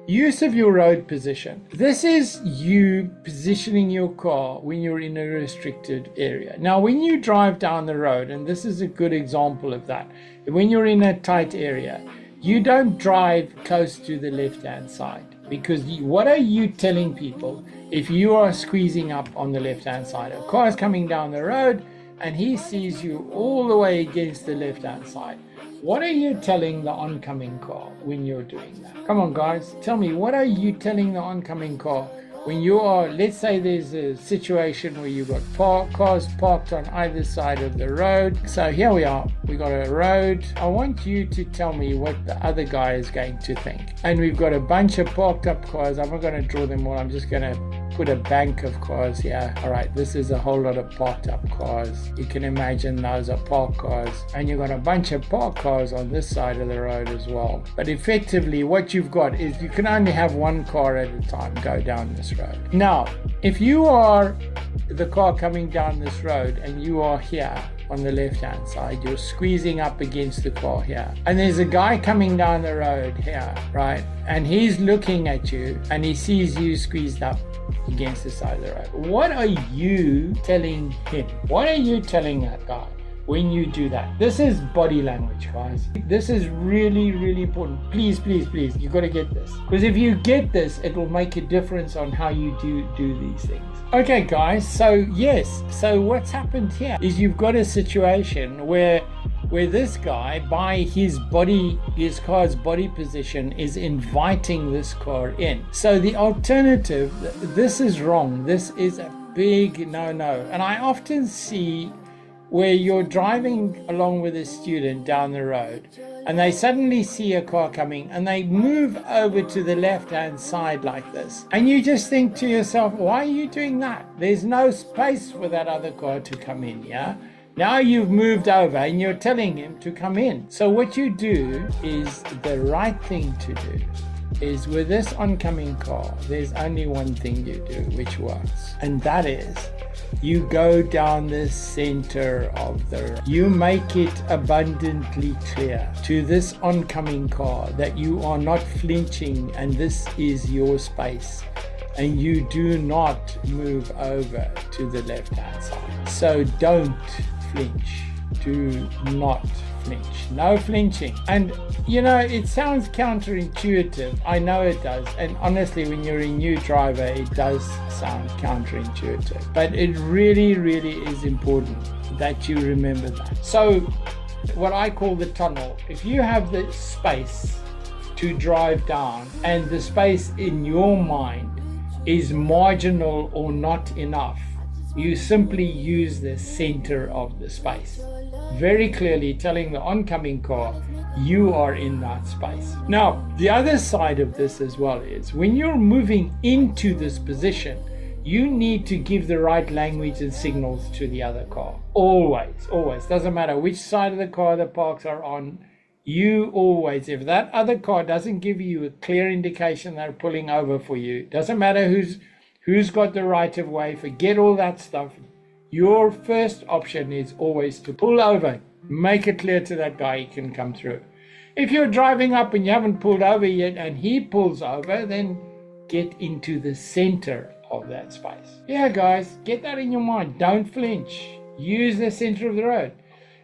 Use of your road position. This is you positioning your car when you're in a restricted area. Now, when you drive down the road, and this is a good example of that, when you're in a tight area, you don't drive close to the left-hand side, because what are you telling people if you are squeezing up on the left-hand side? A car is coming down the road and he sees you all the way against the left-hand side. What are you telling the oncoming car when you're doing that? Come on, guys, tell me, what are you telling the oncoming car when you are, let's say there's a situation where you've got cars parked on either side of the road. So here we are, we got a road. I want you to tell me what the other guy is going to think. And we've got a bunch of parked up cars. I'm not going to draw them all. I'm just going to put a bank of cars here. All right, this is a whole lot of parked up cars. You can imagine those are parked cars, and you've got a bunch of parked cars on this side of the road as well. But effectively what you've got is you can only have one car at a time go down this road. Now, if you are the car coming down this road and you are here on the left hand side, you're squeezing up against the car here, and there's a guy coming down the road here, right, and he's looking at you and he sees you squeezed up against the side of the road. What are you telling him? What are you telling that guy when you do that? This is body language, guys. This is really, really important. Please, please, please, you got to get this, because if you get this, it will make a difference on how you do these things. Okay, guys, so yes, so what's happened here is you've got a situation where this guy, by his car's body position, is inviting this car in. So the alternative, this is wrong. This is a big no-no. And I often see where you're driving along with a student down the road and they suddenly see a car coming and they move over to the left-hand side like this. And you just think to yourself, why are you doing that? There's no space for that other car to come in, yeah? Now you've moved over and you're telling him to come in. So what you do is, the right thing to do is, with this oncoming car, there's only one thing you do which works, and that is you go down the center of the road. You make it abundantly clear to this oncoming car that you are not flinching and this is your space, and you do not move over to the left hand side. So don't flinch. Do not flinch. No flinching. And you know, it sounds counterintuitive. I know it does, and honestly, when you're a new driver, it does sound counterintuitive, but it really, really is important that you remember that. So what I call the tunnel, if you have the space to drive down and the space in your mind is marginal or not enough, you simply use the center of the space, very clearly telling the oncoming car you are in that space. Now, the other side of this as well is, when you're moving into this position, you need to give the right language and signals to the other car. Always, always. Doesn't matter which side of the car the parks are on, you always, if that other car doesn't give you a clear indication they're pulling over for you, doesn't matter who's got the right of way, forget all that stuff. Your first option is always to pull over. Make it clear to that guy he can come through. If you're driving up and you haven't pulled over yet and he pulls over, then get into the center of that space. Yeah, guys, get that in your mind. Don't flinch. Use the center of the road,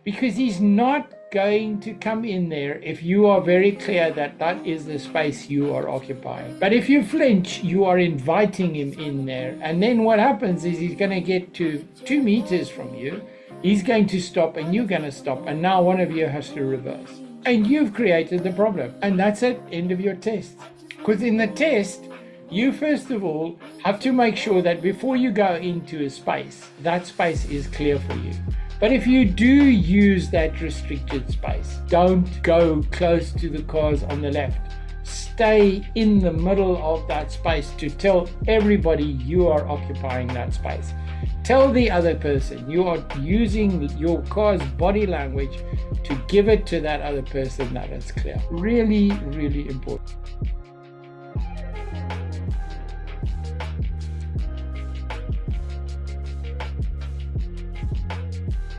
because he's not going to come in there if you are very clear that that is the space you are occupying. But if you flinch, you are inviting him in there, and then what happens is he's going to get to 2 meters from you, he's going to stop and you're going to stop, and now one of you has to reverse, and you've created the problem, and that's it, end of your test. Because in the test, you first of all have to make sure that before you go into a space, that space is clear for you. But if you do use that restricted space, don't go close to the cars on the left. Stay in the middle of that space to tell everybody you are occupying that space. Tell the other person you are using your car's body language to give it to that other person that it's clear. Really, really important.